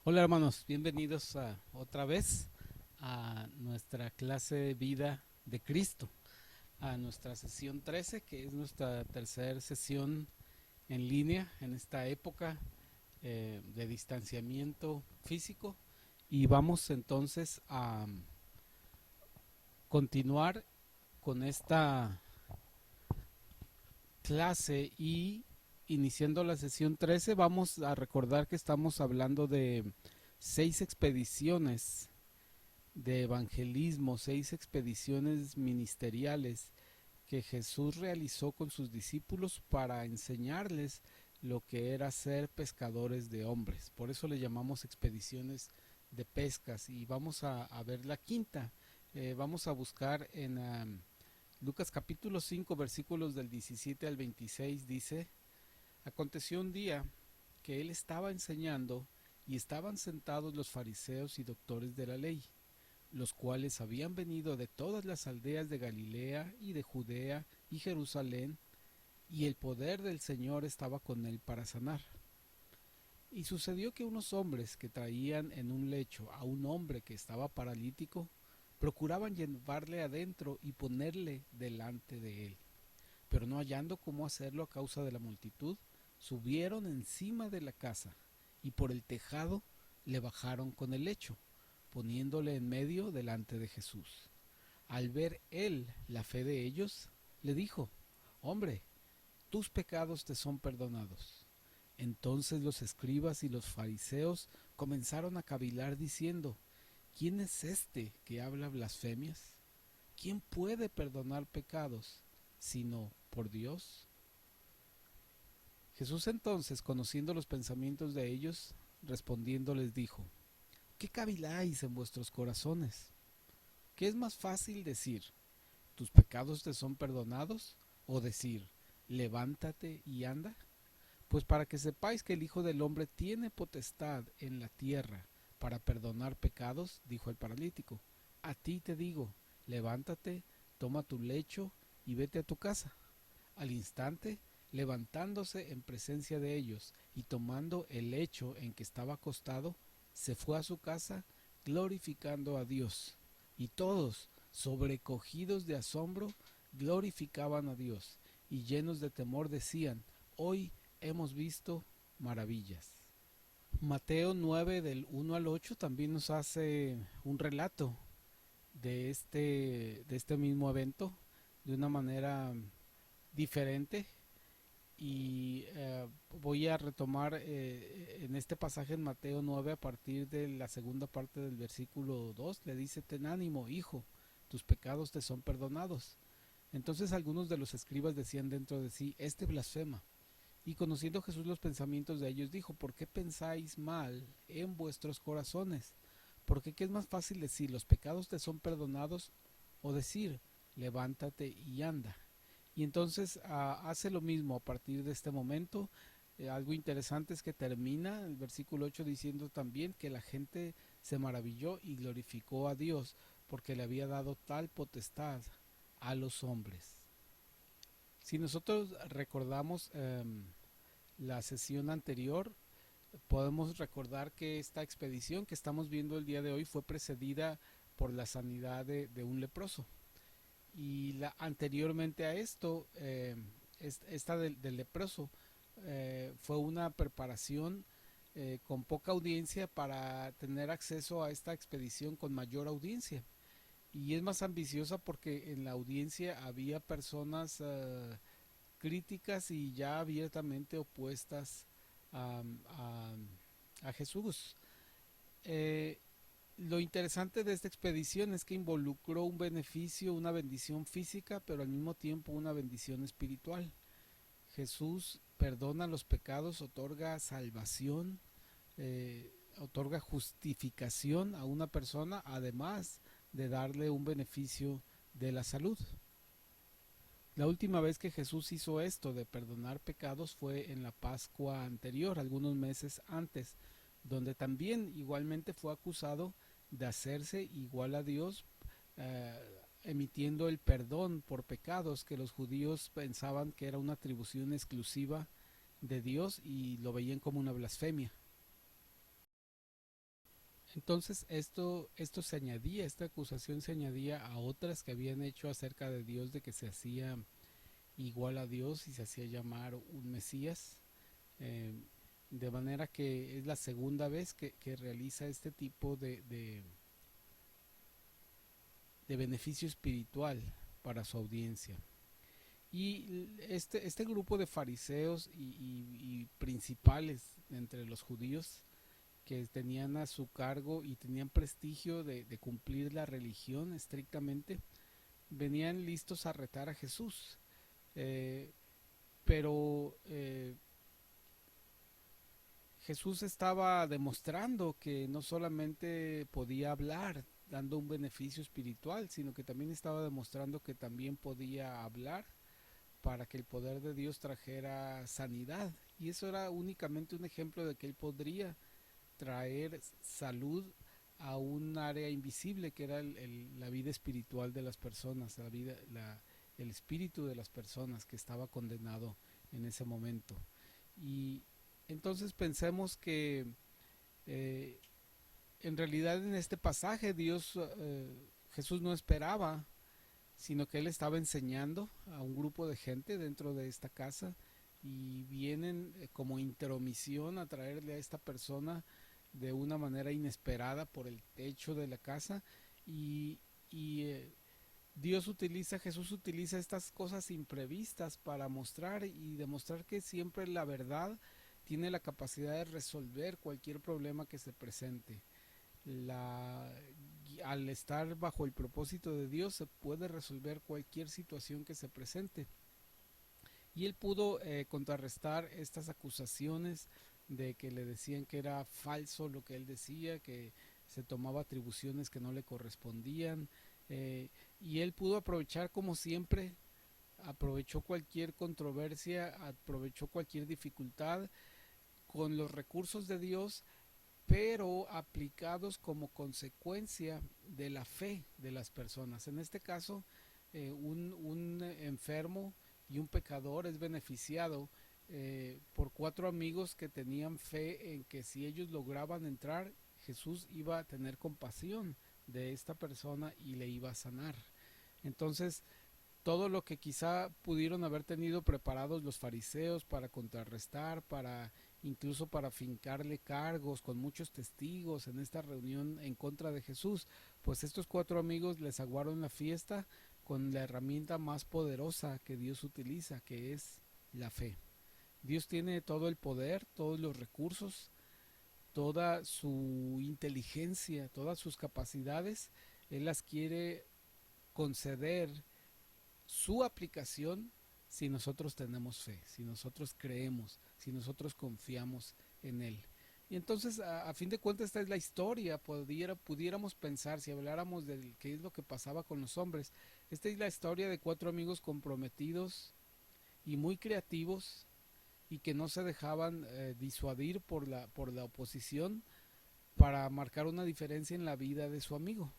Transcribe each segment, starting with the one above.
Hola hermanos, bienvenidos otra vez a nuestra clase de vida de Cristo, a nuestra sesión 13, que es nuestra tercera sesión en línea en esta época de distanciamiento físico. Y vamos entonces a continuar con esta clase y iniciando la sesión 13 vamos a recordar que estamos hablando de 6 expediciones de evangelismo, 6 expediciones ministeriales que Jesús realizó con sus discípulos para enseñarles lo que era ser pescadores de hombres. Por eso le llamamos expediciones de pescas y vamos a ver la quinta. Vamos a buscar en Lucas capítulo 5 versículos del 17 al 26. Dice: aconteció un día que él estaba enseñando y estaban sentados los fariseos y doctores de la ley, los cuales habían venido de todas las aldeas de Galilea y de Judea y Jerusalén, y el poder del Señor estaba con él para sanar. Y sucedió que unos hombres que traían en un lecho a un hombre que estaba paralítico, procuraban llevarle adentro y ponerle delante de él. Pero no hallando cómo hacerlo a causa de la multitud, subieron encima de la casa y por el tejado le bajaron con el lecho, poniéndole en medio delante de Jesús. Al ver él la fe de ellos, le dijo: hombre, tus pecados te son perdonados. Entonces los escribas y los fariseos comenzaron a cavilar diciendo: ¿quién es este que habla blasfemias? ¿Quién puede perdonar pecados sino por Dios? Jesús entonces, conociendo los pensamientos de ellos, respondiendo les dijo: ¿qué caviláis en vuestros corazones? ¿Qué es más fácil decir: tus pecados te son perdonados? ¿O decir: levántate y anda? Pues para que sepáis que el Hijo del Hombre tiene potestad en la tierra para perdonar pecados, dijo el paralítico, a ti te digo, levántate, toma tu lecho y vete a tu casa. Al instante, levantándose en presencia de ellos y tomando el lecho en que estaba acostado, se fue a su casa glorificando a Dios. Y todos, sobrecogidos de asombro, glorificaban a Dios y llenos de temor decían: hoy hemos visto maravillas. Mateo 9 del 1 al 8 también nos hace un relato de este mismo evento de una manera diferente y voy a retomar en este pasaje en Mateo 9 a partir de la segunda parte del versículo 2. Le dice: ten ánimo, hijo, tus pecados te son perdonados. Entonces algunos de los escribas decían dentro de sí: este blasfema. Y conociendo Jesús los pensamientos de ellos, dijo: ¿por qué pensáis mal en vuestros corazones? Porque ¿qué es más fácil decir: los pecados te son perdonados? O decir: levántate y anda. Y entonces hace lo mismo a partir de este momento. Algo interesante es que termina el versículo 8 diciendo también que la gente se maravilló y glorificó a Dios porque le había dado tal potestad a los hombres. Si nosotros recordamos la sesión anterior, podemos recordar que esta expedición que estamos viendo el día de hoy fue precedida por la sanidad de un leproso. Y anteriormente a esto, esta del leproso fue una preparación con poca audiencia para tener acceso a esta expedición con mayor audiencia. Y es más ambiciosa porque en la audiencia había personas críticas y ya abiertamente opuestas a, a, a Jesús. Eh, lo interesante de esta expedición es que involucró un beneficio, una bendición física, pero al mismo tiempo una bendición espiritual. Jesús perdona los pecados, otorga salvación, otorga justificación a una persona, además de darle un beneficio de la salud. La última vez que Jesús hizo esto de perdonar pecados fue en la Pascua anterior, algunos meses antes, donde también igualmente fue acusado de hacerse igual a Dios, eh, emitiendo el perdón por pecados que los judíos pensaban que era una atribución exclusiva de Dios y lo veían como una blasfemia. Entonces esto se añadía, esta acusación se añadía a otras que habían hecho acerca de Dios, de que se hacía igual a Dios y se hacía llamar un Mesías. Eh, de manera que es la segunda vez que realiza este tipo de beneficio espiritual para su audiencia. Y este grupo de fariseos y principales entre los judíos que tenían a su cargo y tenían prestigio de cumplir la religión estrictamente, venían listos a retar a Jesús. Eh, pero Jesús estaba demostrando que no solamente podía hablar dando un beneficio espiritual, sino que también estaba demostrando que también podía hablar para que el poder de Dios trajera sanidad. Y eso era únicamente un ejemplo de que él podría traer salud a un área invisible que era la vida espiritual de las personas, el espíritu de las personas que estaba condenado en ese momento. Y entonces pensemos que eh, en realidad en este pasaje Jesús no esperaba, sino que él estaba enseñando a un grupo de gente dentro de esta casa y vienen como intromisión a traerle a esta persona de una manera inesperada por el techo de la casa y, y Jesús utiliza estas cosas imprevistas para mostrar y demostrar que siempre la verdad tiene la capacidad de resolver cualquier problema que se presente. La, Al estar bajo el propósito de Dios se puede resolver cualquier situación que se presente. Y él pudo contrarrestar estas acusaciones de que le decían que era falso lo que él decía, que se tomaba atribuciones que no le correspondían. Y él pudo aprovechar como siempre, aprovechó cualquier controversia, aprovechó cualquier dificultad con los recursos de Dios, pero aplicados como consecuencia de la fe de las personas. En este caso, un enfermo y un pecador es beneficiado por cuatro amigos que tenían fe en que si ellos lograban entrar, Jesús iba a tener compasión de esta persona y le iba a sanar. Entonces, todo lo que quizá pudieron haber tenido preparados los fariseos para contrarrestar, para incluso para fincarle cargos con muchos testigos en esta reunión en contra de Jesús, pues estos cuatro amigos les aguaron la fiesta con la herramienta más poderosa que Dios utiliza, que es la fe. Dios tiene todo el poder, todos los recursos, toda su inteligencia, todas sus capacidades. Él las quiere conceder su aplicación si nosotros tenemos fe, si nosotros creemos, si nosotros confiamos en Él. Y entonces, a fin de cuentas, esta es la historia. Pudiéramos pensar, si habláramos de qué es lo que pasaba con los hombres, esta es la historia de cuatro amigos comprometidos y muy creativos y que no se dejaban disuadir por la oposición para marcar una diferencia en la vida de su amigo,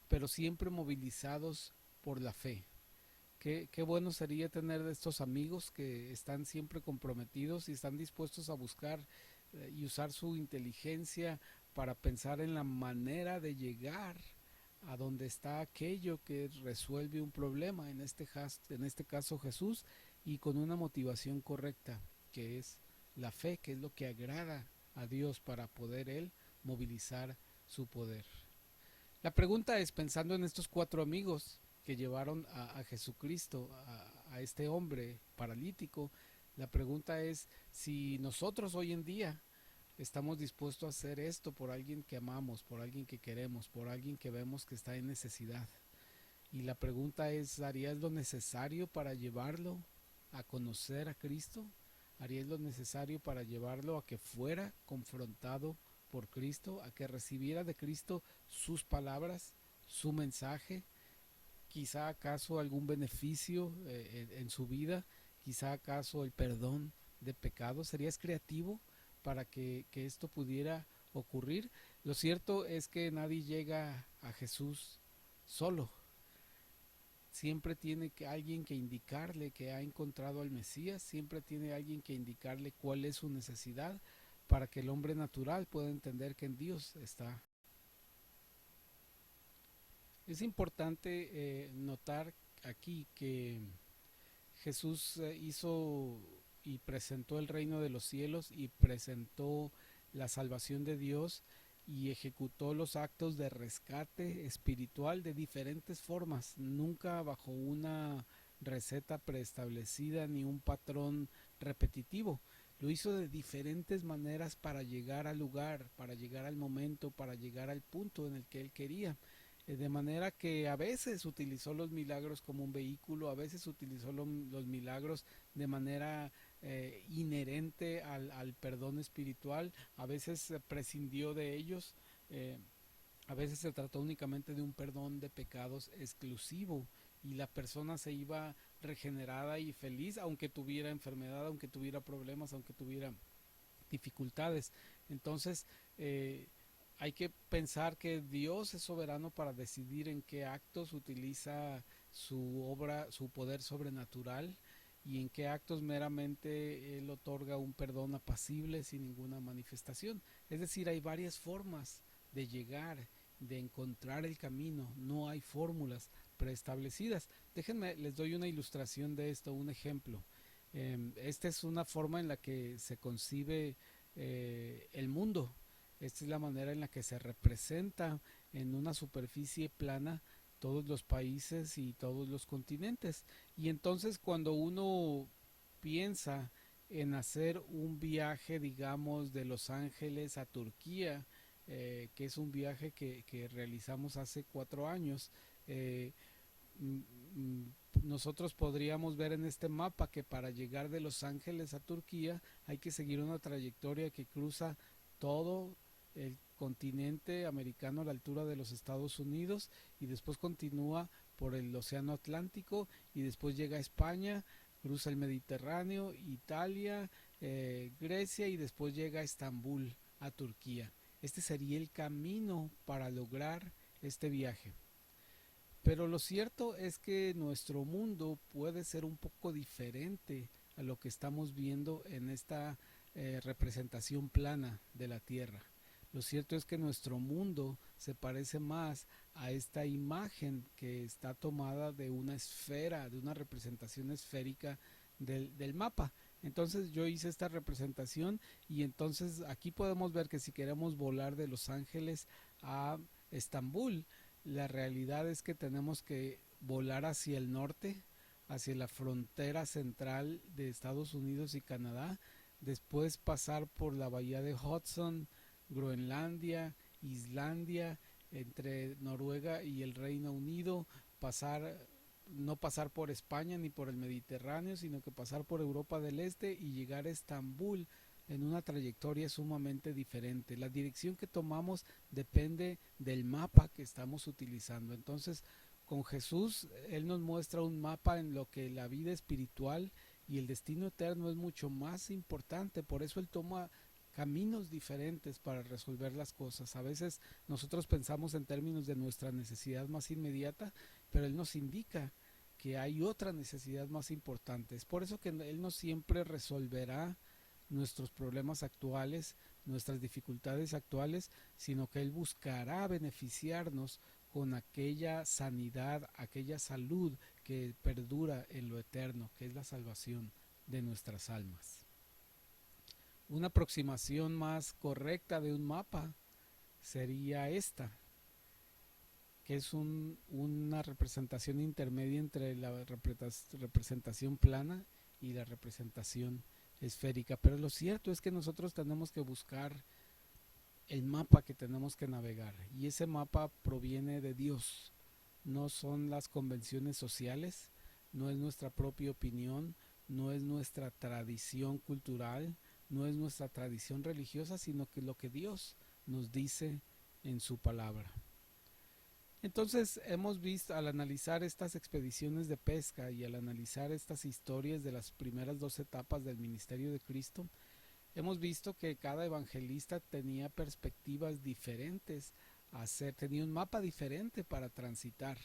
pero siempre movilizados por la fe. Qué bueno sería tener de estos amigos que están siempre comprometidos y están dispuestos a buscar y usar su inteligencia para pensar en la manera de llegar a donde está aquello que resuelve un problema, en este caso Jesús, y con una motivación correcta, que es la fe, que es lo que agrada a Dios para poder Él movilizar su poder. La pregunta es, pensando en estos cuatro amigos que llevaron a Jesucristo, a este hombre paralítico, la pregunta es si nosotros hoy en día estamos dispuestos a hacer esto por alguien que amamos, por alguien que queremos, por alguien que vemos que está en necesidad. Y la pregunta es, ¿harías lo necesario para llevarlo a conocer a Cristo? ¿Harías lo necesario para llevarlo a que fuera confrontado por Cristo, a que recibiera de Cristo sus palabras, su mensaje, quizá acaso algún beneficio en su vida, quizá acaso el perdón de pecados? ¿Serías creativo para que esto pudiera ocurrir? Lo cierto es que nadie llega a Jesús solo. Siempre tiene que alguien que indicarle que ha encontrado al Mesías, siempre tiene alguien que indicarle cuál es su necesidad para que el hombre natural pueda entender que en Dios está Es importante notar aquí que Jesús hizo y presentó el reino de los cielos y presentó la salvación de Dios y ejecutó los actos de rescate espiritual de diferentes formas, nunca bajo una receta preestablecida ni un patrón repetitivo. Lo hizo de diferentes maneras para llegar al lugar, para llegar al momento, para llegar al punto en el que él quería. De manera que a veces utilizó los milagros como un vehículo, a veces utilizó los milagros de manera inherente al perdón espiritual, a veces prescindió de ellos, eh, a veces se trató únicamente de un perdón de pecados exclusivo y la persona se iba regenerada y feliz, aunque tuviera enfermedad, aunque tuviera problemas, aunque tuviera dificultades. Entonces, hay que pensar que Dios es soberano para decidir en qué actos utiliza su obra, su poder sobrenatural y en qué actos meramente Él otorga un perdón apacible sin ninguna manifestación. Es decir, hay varias formas de llegar, de encontrar el camino, no hay fórmulas preestablecidas. Déjenme, les doy una ilustración de esto, un ejemplo. Esta es una forma en la que se concibe el mundo. Esta es la manera en la que se representa en una superficie plana todos los países y todos los continentes. Y entonces cuando uno piensa en hacer un viaje, digamos, de Los Ángeles a Turquía, que es un viaje que realizamos hace 4 años, eh, nosotros podríamos ver en este mapa que para llegar de Los Ángeles a Turquía hay que seguir una trayectoria que cruza todo el continente americano a la altura de los Estados Unidos y después continúa por el Océano Atlántico y después llega a España, cruza el Mediterráneo, Italia, Grecia y después llega a Estambul, a Turquía. Este sería el camino para lograr este viaje. Pero lo cierto es que nuestro mundo puede ser un poco diferente a lo que estamos viendo en esta representación plana de la Tierra. Lo cierto es que nuestro mundo se parece más a esta imagen que está tomada de una esfera, de una representación esférica del mapa. Entonces yo hice esta representación y entonces aquí podemos ver que si queremos volar de Los Ángeles a Estambul, la realidad es que tenemos que volar hacia el norte, hacia la frontera central de Estados Unidos y Canadá, después pasar por la bahía de Hudson, Groenlandia, Islandia, entre Noruega y el Reino Unido, pasar no pasar por España ni por el Mediterráneo, sino que pasar por Europa del Este y llegar a Estambul en una trayectoria sumamente diferente. La dirección que tomamos depende del mapa que estamos utilizando. Entonces, con Jesús, Él nos muestra un mapa en lo que la vida espiritual y el destino eterno es mucho más importante. Por eso Él toma caminos diferentes para resolver las cosas. A veces nosotros pensamos en términos de nuestra necesidad más inmediata, pero Él nos indica que hay otra necesidad más importante. Es por eso que Él no siempre resolverá nuestros problemas actuales, nuestras dificultades actuales, sino que Él buscará beneficiarnos con aquella sanidad, aquella salud que perdura en lo eterno, que es la salvación de nuestras almas. Una aproximación más correcta de un mapa sería esta, que es una representación intermedia entre la representación plana y la representación esférica. Pero lo cierto es que nosotros tenemos que buscar el mapa que tenemos que navegar y ese mapa proviene de Dios. No son las convenciones sociales, no es nuestra propia opinión, no es nuestra tradición cultural, no es nuestra tradición religiosa, sino que lo que Dios nos dice en su palabra. Entonces hemos visto al analizar estas expediciones de pesca y al analizar estas historias de las primeras 2 etapas del ministerio de Cristo, hemos visto que cada evangelista tenía perspectivas diferentes a hacer, tenía un mapa diferente para transitar,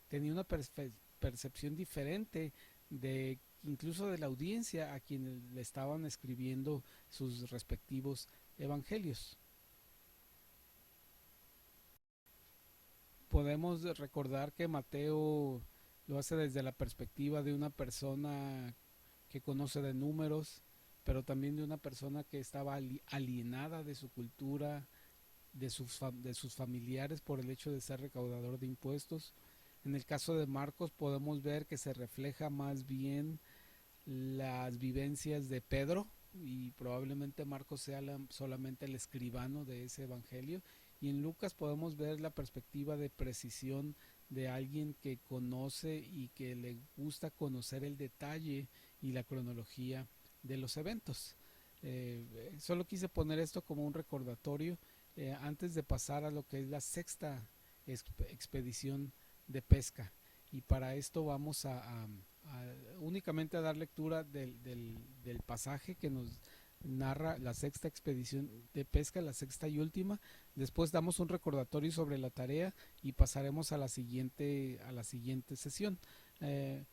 tenía una percepción diferente de incluso de la audiencia a quienes le estaban escribiendo sus respectivos evangelios. podemos recordar que Mateo lo hace desde la perspectiva de una persona que conoce de números, pero también de una persona que estaba alienada de su cultura, de sus familiares por el hecho de ser recaudador de impuestos. En el caso de Marcos podemos ver que se refleja más bien las vivencias de Pedro, y probablemente Marcos sea solamente el escribano de ese evangelio, y en Lucas podemos ver la perspectiva de precisión de alguien que conoce y que le gusta conocer el detalle y la cronología de los eventos. Solo quise poner esto como un recordatorio antes de pasar a lo que es la sexta expedición de pesca, y para esto vamos únicamente a dar lectura del pasaje que nos narra la sexta expedición de pesca, la sexta y última. Después damos un recordatorio sobre la tarea y pasaremos a la siguiente sesión. Eh,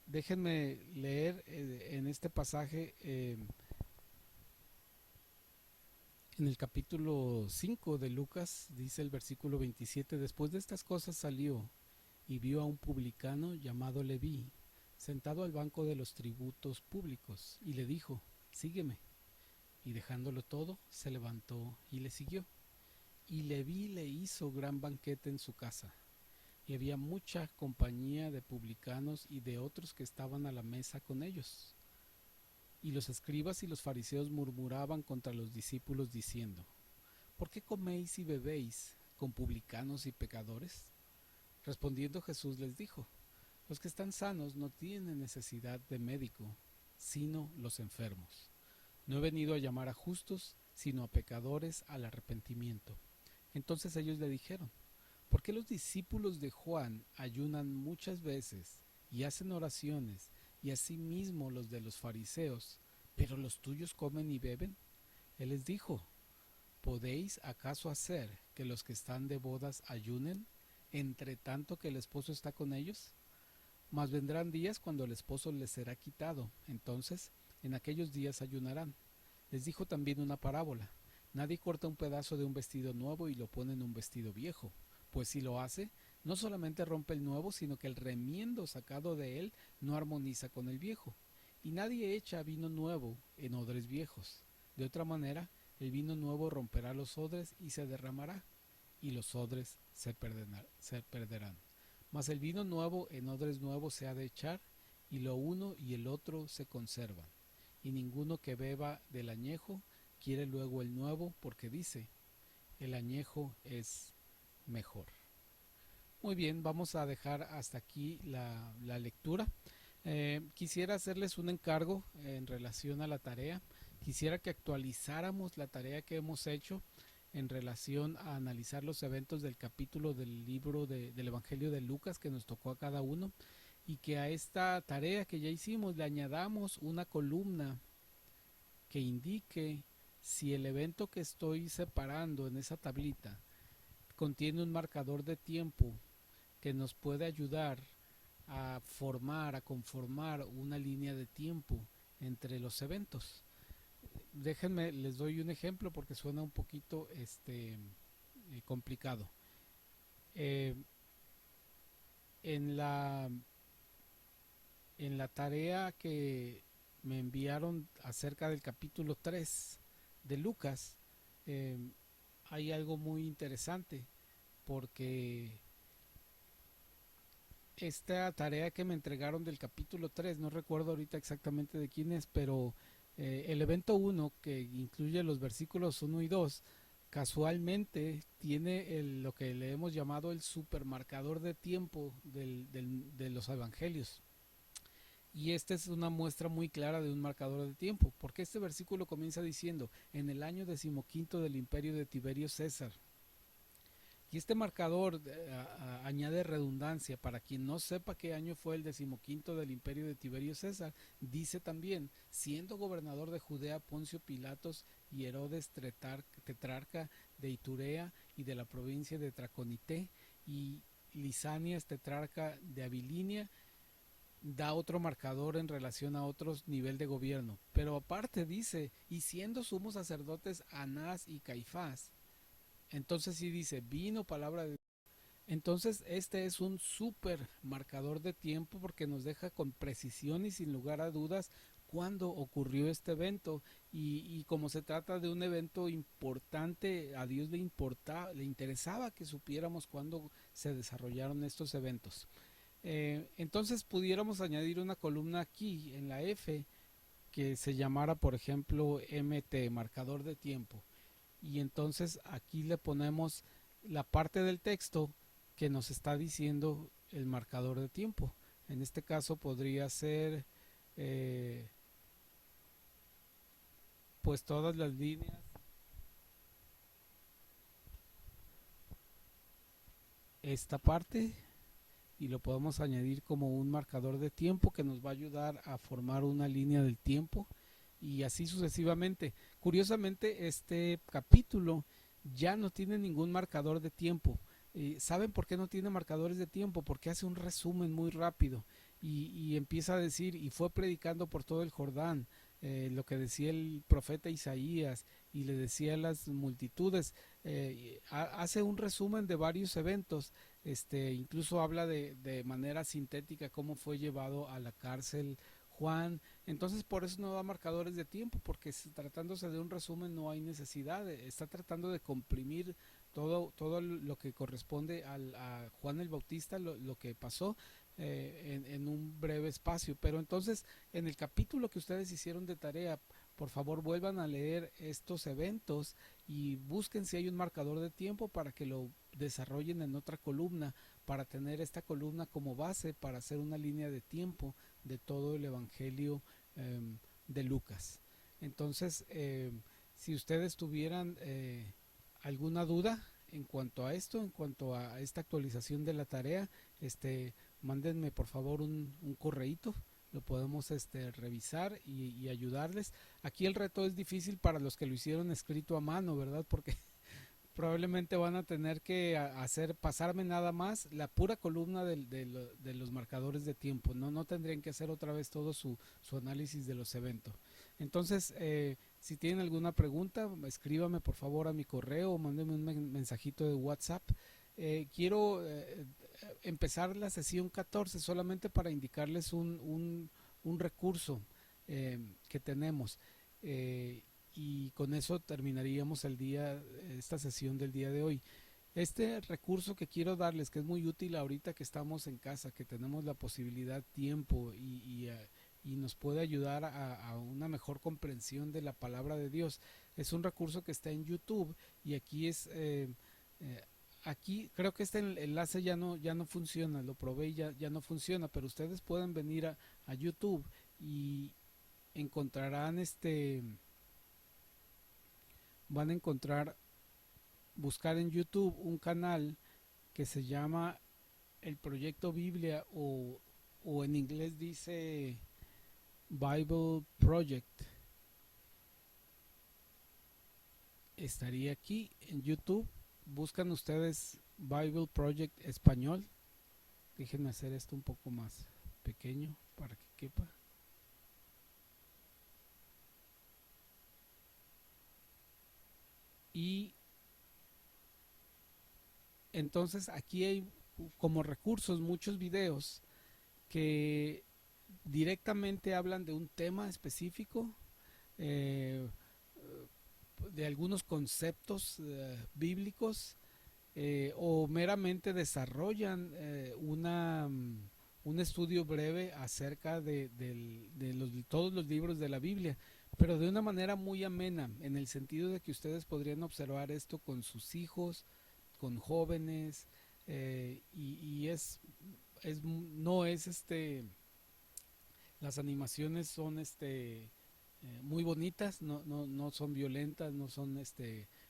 Déjenme leer en este pasaje, en el capítulo 5 de Lucas, dice el versículo 27: después de estas cosas salió y vio a un publicano llamado Leví sentado al banco de los tributos públicos, y le dijo: sígueme. Y dejándolo todo, se levantó y le siguió. Y Leví le hizo gran banquete en su casa, y había mucha compañía de publicanos y de otros que estaban a la mesa con ellos. Y los escribas y los fariseos murmuraban contra los discípulos diciendo: ¿por qué coméis y bebéis con publicanos y pecadores? Respondiendo Jesús les dijo: los que están sanos no tienen necesidad de médico, sino los enfermos. No he venido a llamar a justos, sino a pecadores al arrepentimiento. Entonces ellos le dijeron: ¿por qué los discípulos de Juan ayunan muchas veces y hacen oraciones, y asimismo los de los fariseos, pero los tuyos comen y beben? Él les dijo: ¿podéis acaso hacer que los que están de bodas ayunen, entre tanto que el esposo está con ellos? Mas vendrán días cuando el esposo les será quitado, entonces en aquellos días ayunarán. Les dijo también una parábola: nadie corta un pedazo de un vestido nuevo y lo pone en un vestido viejo, pues si lo hace, no solamente rompe el nuevo, sino que el remiendo sacado de él no armoniza con el viejo. Y nadie echa vino nuevo en odres viejos. De otra manera, el vino nuevo romperá los odres y se derramará, y los odres se perderán. Mas el vino nuevo en odres nuevos se ha de echar, y lo uno y el otro se conservan. Y ninguno que beba del añejo quiere luego el nuevo, porque dice: el añejo es mejor. Muy bien, vamos a dejar hasta aquí la lectura. Quisiera hacerles un encargo en relación a la tarea. Quisiera que actualizáramos la tarea que hemos hecho en relación a analizar los eventos del capítulo del libro del Evangelio de Lucas que nos tocó a cada uno, y que a esta tarea que ya hicimos le añadamos una columna que indique si el evento que estoy separando en esa tablita contiene un marcador de tiempo que nos puede ayudar a conformar una línea de tiempo entre los eventos. Déjenme, les doy un ejemplo porque suena un poquito complicado. Eh, en la en la tarea que me enviaron acerca del capítulo 3 de Lucas, eh, hay algo muy interesante, porque esta tarea que me entregaron del capítulo 3, no recuerdo ahorita exactamente de quién es, pero el evento 1, que incluye los versículos 1 y 2, casualmente tiene lo que le hemos llamado el supermarcador de tiempo de los evangelios. Y esta es una muestra muy clara de un marcador de tiempo, porque este versículo comienza diciendo: en el año decimoquinto del imperio de Tiberio César. Y este marcador añade redundancia. Para quien no sepa qué año fue el decimoquinto del imperio de Tiberio César, dice también: siendo gobernador de Judea Poncio Pilatos y Herodes tetrarca de Iturea y de la provincia de Traconite, y Lisanias tetrarca de Abilinia. Da otro marcador en relación a otro nivel de gobierno, pero aparte dice: y siendo sumos sacerdotes Anás y Caifás. Entonces sí dice: vino palabra de Dios. Entonces, este es un súper marcador de tiempo porque nos deja con precisión y sin lugar a dudas cuándo ocurrió este evento. Y como se trata de un evento importante, a Dios le interesaba que supiéramos cuándo se desarrollaron estos eventos. Entonces pudiéramos añadir una columna aquí en la F que se llamara, por ejemplo, MT, marcador de tiempo. Y entonces aquí le ponemos la parte del texto que nos está diciendo el marcador de tiempo. En este caso podría ser eh, pues todas las líneas, esta parte, y lo podemos añadir como un marcador de tiempo que nos va a ayudar a formar una línea del tiempo y así sucesivamente. Curiosamente, este capítulo ya no tiene ningún marcador de tiempo. ¿Saben por qué no tiene marcadores de tiempo? Porque hace un resumen muy rápido y empieza a decir, y fue predicando por todo el Jordán, lo que decía el profeta Isaías, y le decía a las multitudes, hace un resumen de varios eventos, incluso habla de manera sintética cómo fue llevado a la cárcel Juan. Entonces por eso no da marcadores de tiempo, porque tratándose de un resumen no hay necesidad, está tratando de comprimir todo lo que corresponde a Juan el Bautista, lo que pasó en un breve espacio. Pero entonces en el capítulo que ustedes hicieron de tarea, por favor vuelvan a leer estos eventos y busquen si hay un marcador de tiempo para que lo desarrollen en otra columna, para tener esta columna como base para hacer una línea de tiempo de todo el Evangelio de Lucas. Entonces, si ustedes tuvieran alguna duda en cuanto a esto, en cuanto a esta actualización de la tarea, mándenme por favor un correíto, lo podemos revisar y ayudarles. Aquí el reto es difícil para los que lo hicieron escrito a mano, ¿verdad? Porque probablemente van a tener que pasarme nada más la pura columna de los marcadores de tiempo. No tendrían que hacer otra vez todo su análisis de los eventos. Entonces, si tienen alguna pregunta, escríbame por favor a mi correo o mándenme un mensajito de WhatsApp. Quiero empezar la sesión 14 solamente para indicarles un recurso que tenemos. Y con eso terminaríamos esta sesión del día de hoy. Este recurso que quiero darles, que es muy útil ahorita que estamos en casa, que tenemos la posibilidad, tiempo y nos puede ayudar a una mejor comprensión de la palabra de Dios, es un recurso que está en YouTube y eh, aquí creo que este enlace ya no funciona, lo probé y ya no funciona, pero ustedes pueden venir a YouTube y encontrarán van a encontrar, buscar en YouTube un canal que se llama el Proyecto Biblia o en inglés dice Bible Project. Estaría aquí en YouTube. Buscan ustedes Bible Project español. Déjenme hacer esto un poco más pequeño para que quepa. Y entonces aquí hay como recursos muchos videos que directamente hablan de un tema específico, eh, de algunos conceptos bíblicos, o meramente desarrollan un estudio breve acerca de todos los libros de la Biblia, pero de una manera muy amena, en el sentido de que ustedes podrían observar esto con sus hijos, con jóvenes, y no es las animaciones son muy bonitas, no son violentas, no son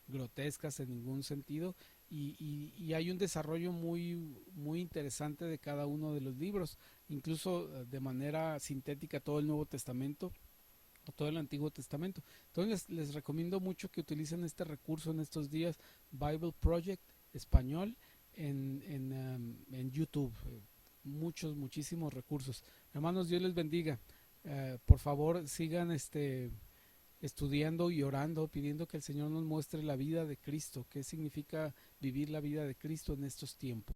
grotescas en ningún sentido, y hay un desarrollo muy interesante de cada uno de los libros, incluso de manera sintética todo el Nuevo Testamento o todo el Antiguo Testamento. Entonces les recomiendo mucho que utilicen este recurso en estos días, Bible Project español en YouTube. Muchísimos recursos. Hermanos, Dios les bendiga. Por favor, sigan estudiando y orando, pidiendo que el Señor nos muestre la vida de Cristo, qué significa vivir la vida de Cristo en estos tiempos.